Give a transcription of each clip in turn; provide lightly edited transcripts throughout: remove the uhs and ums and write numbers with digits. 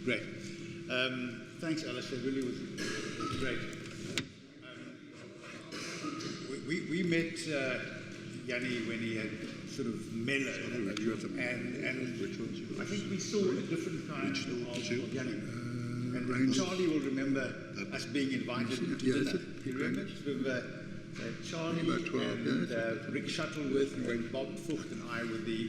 Great. Thanks, Alice. It really was great. We met Yanni when he had sort of mellowed, and I think we saw a different kind of Yanni. And Charlie will remember us being invited to dinner. You remember? Charlie and Rick Shuttleworth and Bob Fucht and I were the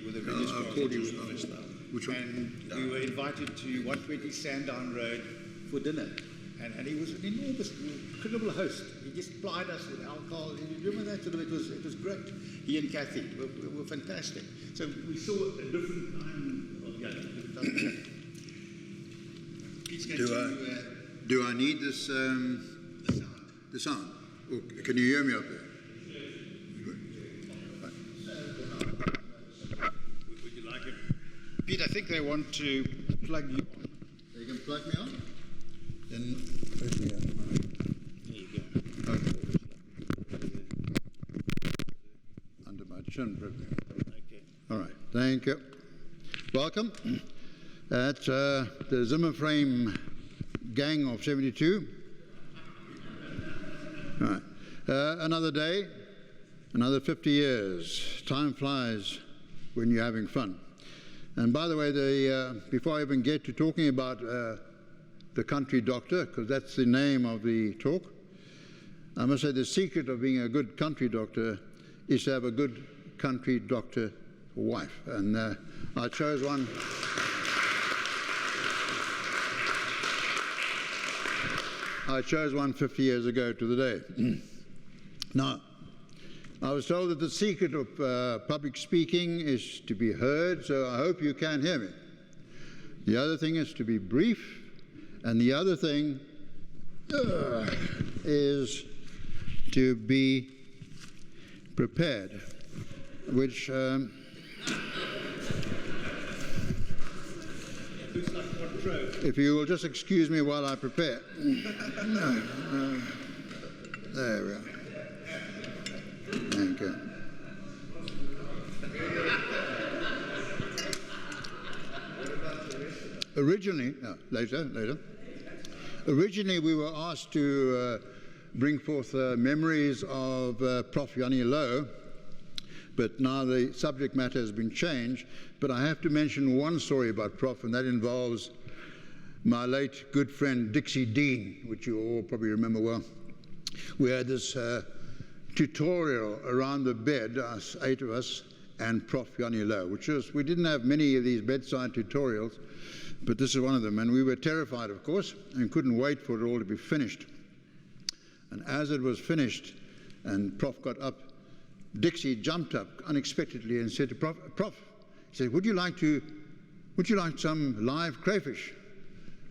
registrars. And we were invited to 120 Sandown Road for dinner. And he was an enormous, incredible host. He just plied us with alcohol. You remember that? It was great. He and Kathy were fantastic. So we saw a different kind of Yanni. Do I need this the sound? Or can you hear me up there? Would you like it? Pete, I think they want to plug you on. They can plug me on? Then plug me on. There you go. Okay. Under my chin, probably. Okay. All right. Thank you. Welcome. At the Zimmer Frame Gang of 72. All right. Another day, another 50 years. Time flies when you're having fun. And by the way, before I even get to talking about the country doctor, because that's the name of the talk, I must say the secret of being a good country doctor is to have a good country doctor wife. And I chose one. I chose one 50 years ago to the day. Now, I was told that the secret of public speaking is to be heard, so I hope you can hear me. The other thing is to be brief, and the other thing is to be prepared, which if you will just excuse me while I prepare. There we are. Thank you. Originally, later. Originally, we were asked to bring forth memories of Prof. Yanni Low, but now the subject matter has been changed. But I have to mention one story about Prof, and that involves my late good friend Dixie Dean, which you all probably remember well. We had this tutorial around the bed, us 8 of us, and Prof. Yanni Low, which was, we didn't have many of these bedside tutorials, but this is one of them. And we were terrified, of course, and couldn't wait for it all to be finished. And as it was finished, and Prof got up, Dixie jumped up unexpectedly and said to Prof, he said, would you like some live crayfish?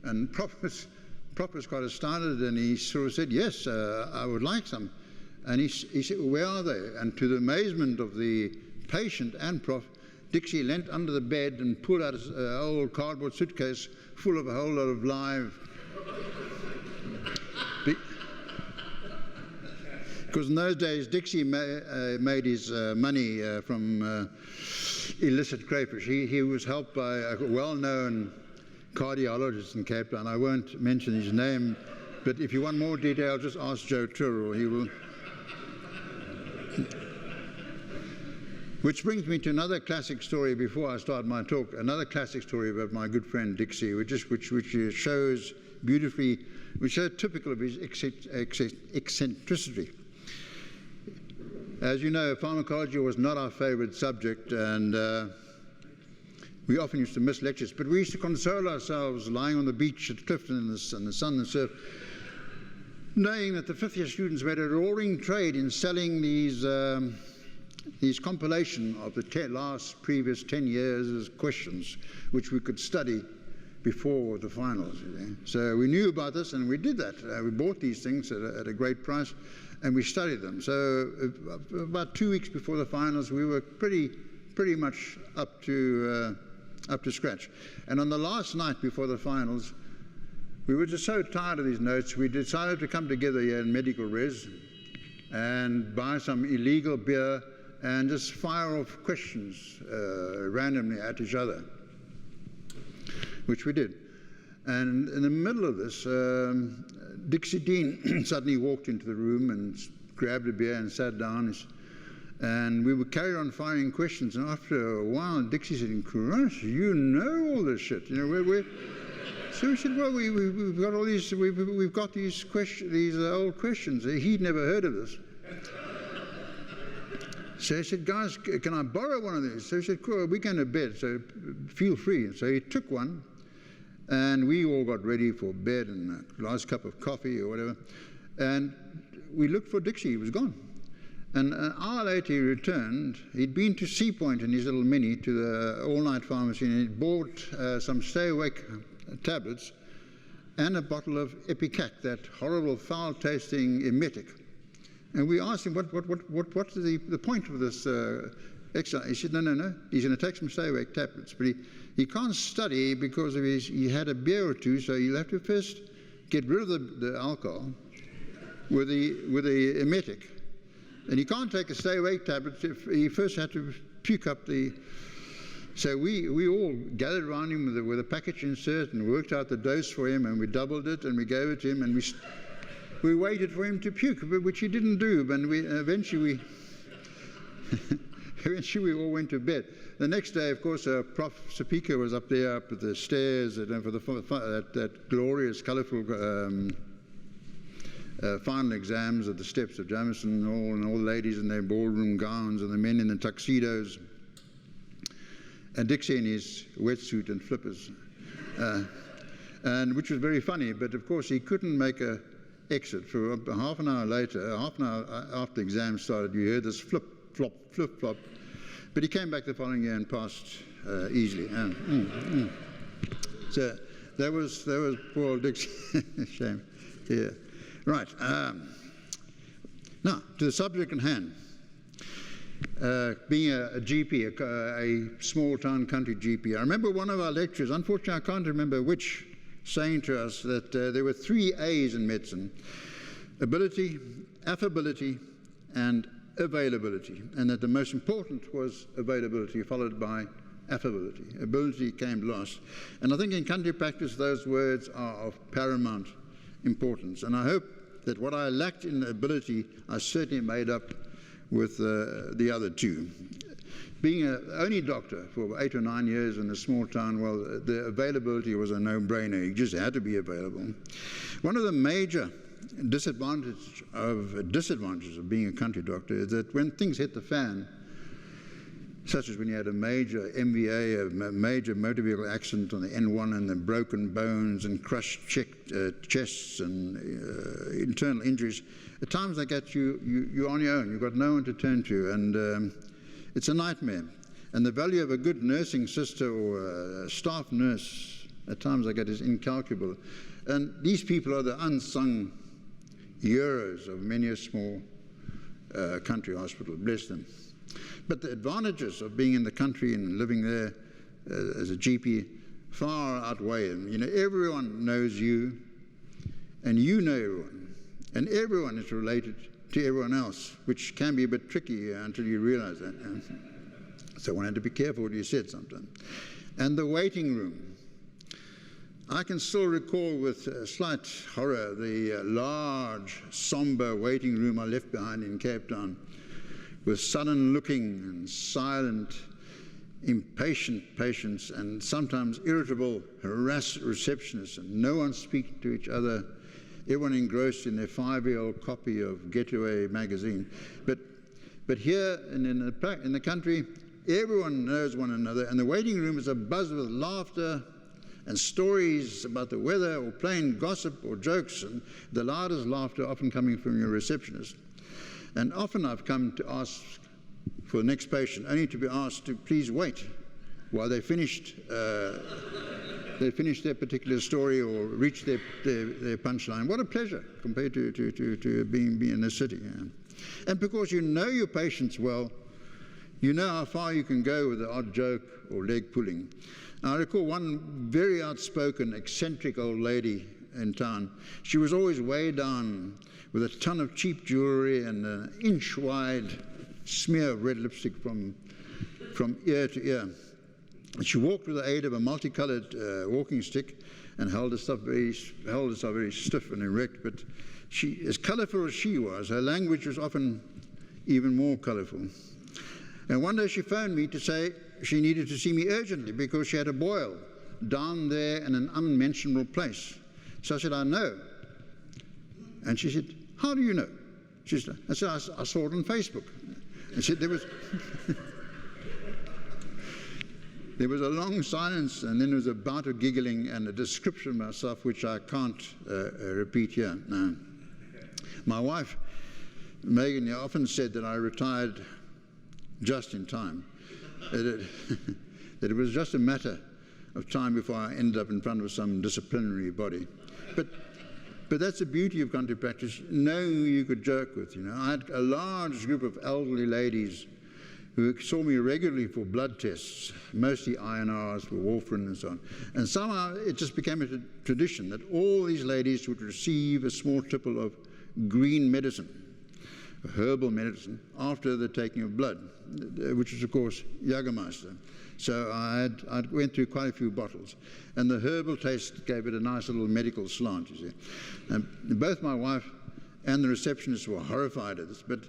And Prof was quite astounded, and he sort of said, yes, I would like some. And he said, well, where are they? And to the amazement of the patient and Prof, Dixie leant under the bed and pulled out his old cardboard suitcase full of a whole lot of live. Because in those days, Dixie made his money from illicit crayfish. He was helped by a well-known cardiologist in Cape Town. I won't mention his name, but if you want more detail, just ask Joe Turrell. He will. Which brings me to another classic story before I start my talk, another classic story about my good friend Dixie, which shows beautifully, which is typical of his eccentricity. As you know, pharmacology was not our favorite subject, and we often used to miss lectures, but we used to console ourselves lying on the beach at Clifton in the sun and surf, knowing that the fifth-year students made a roaring trade in selling these compilation of the previous 10 years' questions, which we could study before the finals. So we knew about this, and we did that. We bought these things at a great price, and we studied them. So about 2 weeks before the finals, we were pretty much up to scratch. And on the last night before the finals, we were just so tired of these notes, we decided to come together here in Medical Res and buy some illegal beer and just fire off questions randomly at each other, which we did. And in the middle of this, Dixie Dean suddenly walked into the room and grabbed a beer and sat down. And we would carry on firing questions. And after a while, Dixie said, "Christ, you know all this shit. You know, So we said, well, we've got all these, we've got these questions, these old questions. He'd never heard of this. So he said, guys, can I borrow one of these? So he said, cool, we're going to bed, so feel free. So he took one, and we all got ready for bed and a last cup of coffee or whatever. And we looked for Dixie. He was gone. And an hour later he returned. He'd been to Sea Point in his little Mini to the all-night pharmacy, and he'd bought some stay-awake tablets and a bottle of Epicac, that horrible foul-tasting emetic. And we asked him, what's the point of this exercise? He said, no, he's going to take some stay-awake tablets, but he can't study because of he had a beer or two, so he'll have to first get rid of the alcohol with the emetic. And he can't take a stay-awake tablet if he first had to puke up the... So we all gathered around him with a package insert and worked out the dose for him, and we doubled it and we gave it to him, and we waited for him to puke, which he didn't do. And eventually we all went to bed. The next day, of course, Prof. Sapika was up there, up at the stairs, for that glorious, colourful final exams at the steps of Jameson Hall, and all the ladies in their ballroom gowns and the men in the tuxedos. And Dixie in his wetsuit and flippers, and which was very funny. But of course, he couldn't make a exit. For half an hour later, half an hour after the exam started, you heard this flip flop. But he came back the following year and passed easily. So that was poor old Dixie. Shame. Yeah. Right. Now to the subject at hand. Being a GP, a small-town country GP. I remember one of our lecturers, unfortunately I can't remember which, saying to us that there were 3 A's in medicine: ability, affability, and availability, and that the most important was availability, followed by affability. Ability came last. And I think in country practice those words are of paramount importance, and I hope that what I lacked in ability I certainly made up with the other 2. Being an only doctor for 8 or 9 years in a small town, well, the availability was a no-brainer. You just had to be available. One of the major disadvantages of being a country doctor is that when things hit the fan, such as when you had a major MVA, a major motor vehicle accident on the N1, and the broken bones and crushed chests and internal injuries, at times like that you're on your own. You've got no one to turn to, and it's a nightmare. And the value of a good nursing sister or a staff nurse at times like that is incalculable. And these people are the unsung heroes of many a small country hospital, bless them. But the advantages of being in the country and living there as a GP far outweigh them. You know, everyone knows you, and you know everyone, and everyone is related to everyone else, which can be a bit tricky until you realize that. So one had to be careful what you said sometimes. And the waiting room. I can still recall with slight horror the large, somber waiting room I left behind in Cape Town, with sullen-looking and silent, impatient patients, and sometimes irritable, harassed receptionists, and no one speaking to each other, everyone engrossed in their 5-year-old copy of Getaway magazine. But here in the country, everyone knows one another, and the waiting room is abuzz with laughter and stories about the weather, or plain gossip or jokes, and the loudest laughter often coming from your receptionist. And often I've come to ask for the next patient, only to be asked to please wait while they finished their particular story or reached their punchline. What a pleasure compared to being in the city. Yeah. And because you know your patients well, you know how far you can go with the odd joke or leg pulling. I recall one very outspoken, eccentric old lady in town. She was always way down with a ton of cheap jewelry and an inch-wide smear of red lipstick from ear to ear. She walked with the aid of a multicolored walking stick and held herself very stiff and erect. But she, as colorful as she was, her language was often even more colorful. And one day she phoned me to say she needed to see me urgently because she had a boil down there in an unmentionable place. So I said, I know. And she said, how do you know? She said, I saw it on Facebook. And she said, there was... There was a long silence, and then there was a bout of giggling and a description of myself, which I can't repeat here. No. My wife, Megan, often said that I retired just in time. That it was just a matter of time before I ended up in front of some disciplinary body. But that's the beauty of country practice, knowing who you could joke with. You know, I had a large group of elderly ladies who saw me regularly for blood tests, mostly INRs for warfarin and so on. And somehow it just became a tradition that all these ladies would receive a small tipple of green medicine, herbal medicine, after the taking of blood, which is, of course, Jägermeister. So I went through quite a few bottles. And the herbal taste gave it a nice little medical slant, you see. And both my wife and the receptionist were horrified at this, but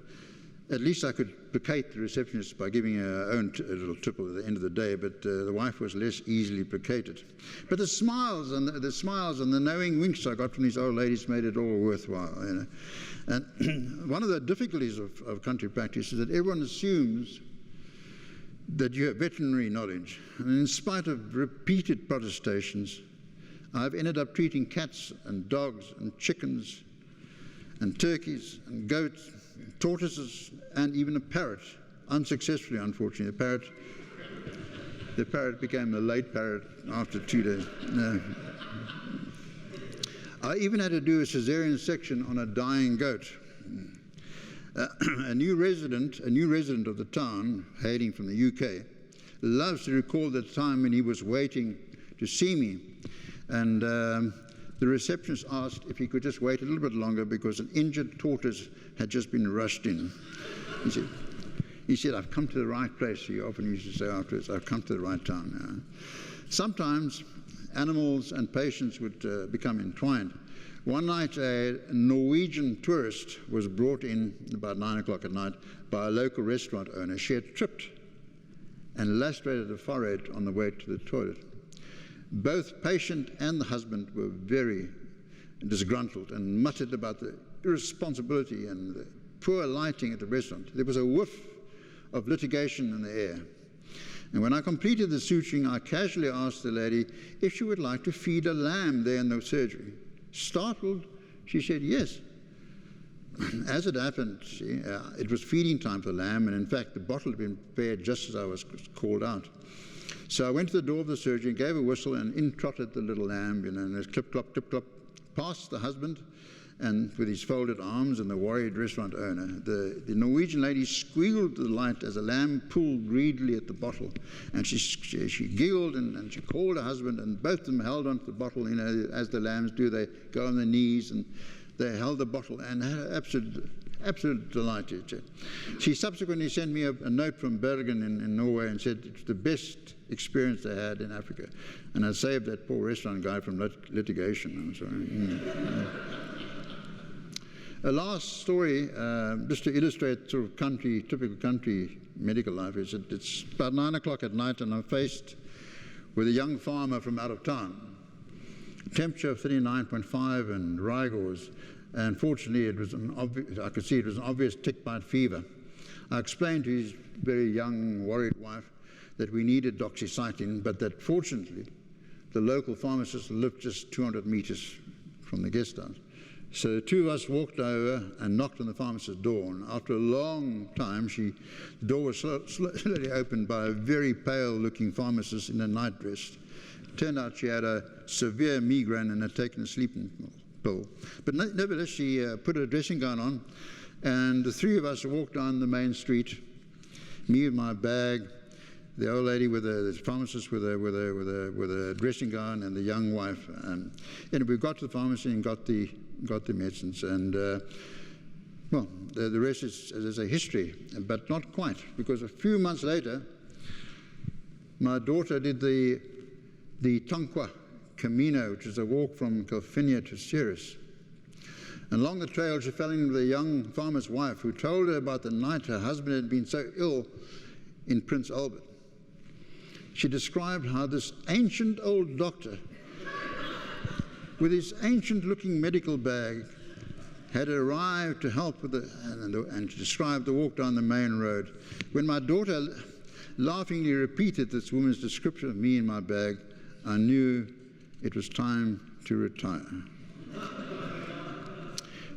at least I could placate the receptionist by giving her own a little tipple at the end of the day, but the wife was less easily placated. But the smiles and the knowing winks I got from these old ladies made it all worthwhile. You know. And one of the difficulties of country practice is that everyone assumes that you have veterinary knowledge. And in spite of repeated protestations, I've ended up treating cats and dogs and chickens and turkeys and goats, tortoises, and even a parrot, unsuccessfully, unfortunately. The parrot became a late parrot after 2 days. No. I even had to do a cesarean section on a dying goat. A new resident of the town, hailing from the UK, loves to recall the time when he was waiting to see me, and the receptionist asked if he could just wait a little bit longer because an injured tortoise had just been rushed in. He said, I've come to the right place. He often used to say afterwards, I've come to the right town now. Sometimes animals and patients would become entwined. One night, a Norwegian tourist was brought in about 9 o'clock at night by a local restaurant owner. She had tripped and lacerated her forehead on the way to the toilet. Both patient and the husband were very disgruntled and muttered about the irresponsibility and the poor lighting at the restaurant. There was a whiff of litigation in the air. And when I completed the suturing, I casually asked the lady if she would like to feed a lamb there in the surgery. Startled, she said yes. As it happened, it was feeding time for the lamb, and in fact the bottle had been prepared just as I was called out. So I went to the door of the surgery, gave a whistle, and in trotted the little lamb, you know, and it clip, clop, clip, clop, past the husband, and with his folded arms and the worried restaurant owner. The Norwegian lady squealed with delight as the lamb pulled greedily at the bottle, and she giggled and she called her husband, and both of them held onto the bottle, you know, as the lambs do. They go on their knees and they held the bottle and had absolute delight. She subsequently sent me a note from Bergen in Norway and said it's the best experience they had in Africa, and I saved that poor restaurant guy from litigation. I'm sorry. A last story, just to illustrate sort of typical country medical life, is that it's about 9 o'clock at night and I'm faced with a young farmer from out of town. Temperature of 39.5 and rigors, and fortunately I could see it was an obvious tick bite fever. I explained to his very young, worried wife that we needed doxycycline, but that fortunately the local pharmacist lived just 200 meters from the guest house. So the two of us walked over and knocked on the pharmacist's door, and after a long time, the door was slowly opened by a very pale-looking pharmacist in a nightdress. It turned out she had a severe migraine and had taken a sleeping pill. But nevertheless, she put her dressing gown on, and the three of us walked down the main street, me with my bag, the old lady with the pharmacist with a dressing gown, and the young wife. And we got to the pharmacy and got the medicines, and well, the rest is, as I say, history, but not quite, because a few months later, my daughter did the Tonqua Camino, which is a walk from Calvinia to Ceres. And along the trail, she fell in with a young farmer's wife who told her about the night her husband had been so ill in Prince Albert. She described how this ancient old doctor, with his ancient-looking medical bag, had arrived to help with and she described the walk down the main road. When my daughter laughingly repeated this woman's description of me in my bag, I knew it was time to retire.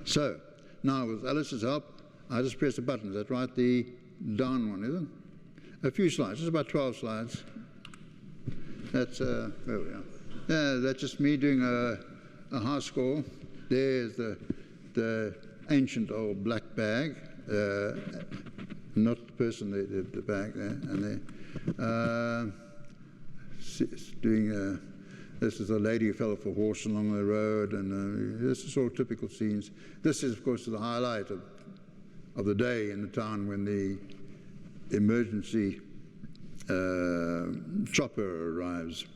So, now with Alice's help, I just press a button. Is that right? The down one, isn't it? A few slides. It's about 12 slides. That's, there we are. Yeah, that's just me doing a high score. There's the ancient old black bag, not the person, the bag there, and there. Doing, this is a lady who fell off a horse along the road, and this is all typical scenes. This is, of course, the highlight of the day in the town when the emergency chopper arrives.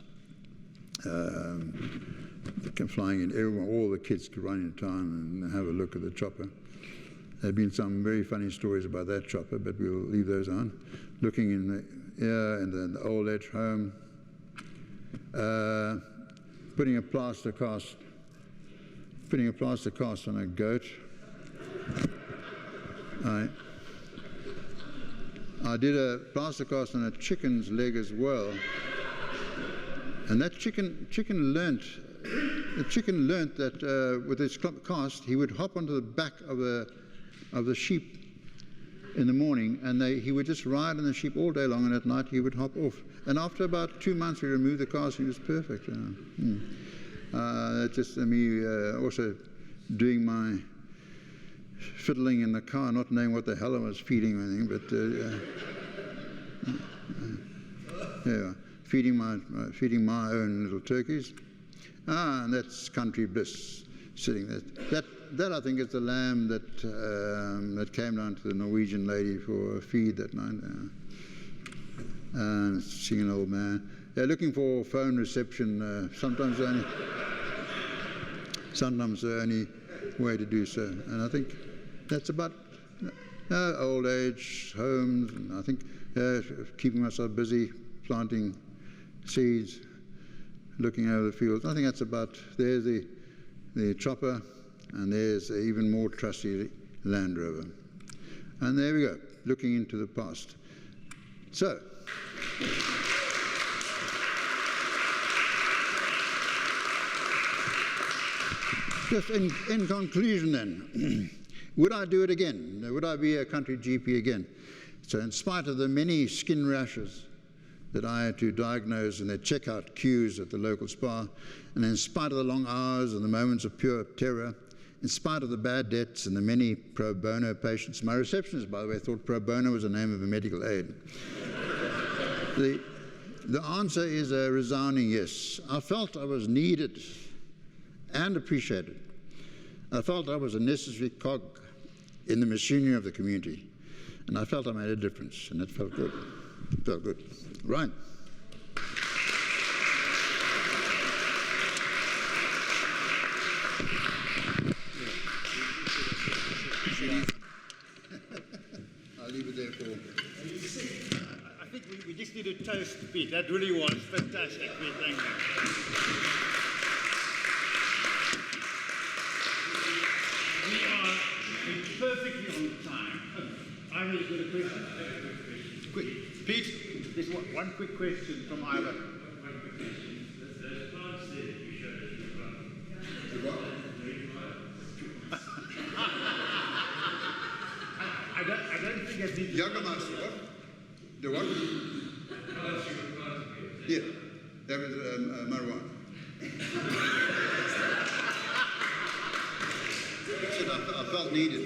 Flying in, everyone, all the kids could run into town and have a look at the chopper. There have been some very funny stories about that chopper, but we'll leave those on. Looking in the old age home, putting a plaster cast on a goat. I did a plaster cast on a chicken's leg as well, and that chicken learnt that with his cast he would hop onto the back of the sheep in the morning, and he would just ride on the sheep all day long, and at night he would hop off. And after about 2 months, we removed the cast, and he was perfect. That's just me also doing my fiddling in the car, not knowing what the hell I was feeding or anything, but yeah, feeding my own little turkeys. And that's country bliss sitting there. That I think is the lamb that came down to the Norwegian lady for a feed that night. And seeing an old man. They're looking for phone reception. Sometimes the only way to do so. And I think that's about old age homes. And I think keeping myself busy, planting seeds, looking over the fields. I think that's about, there's the chopper, and there's an even more trusty Land Rover. And there we go, looking into the past. So, just in conclusion then, would I do it again? Would I be a country GP again? So in spite of the many skin rashes that I had to diagnose in the checkout queues at the local spa, and in spite of the long hours and the moments of pure terror, in spite of the bad debts and the many pro bono patients. My receptionist, by the way, thought pro bono was the name of a medical aid. The answer is a resounding yes. I felt I was needed and appreciated. I felt I was a necessary cog in the machinery of the community, and I felt I made a difference, and it felt good. It felt good. Right. I'll leave it there for... I think we just need a toast, Pete. That really was fantastic, Pete. Thank you. We are perfectly on time. I have got a question. Quick, Pete, there's one quick question from Ira. I don't think I need to... Jagermeister, what? The what? Yeah, that was marijuana. I felt needed.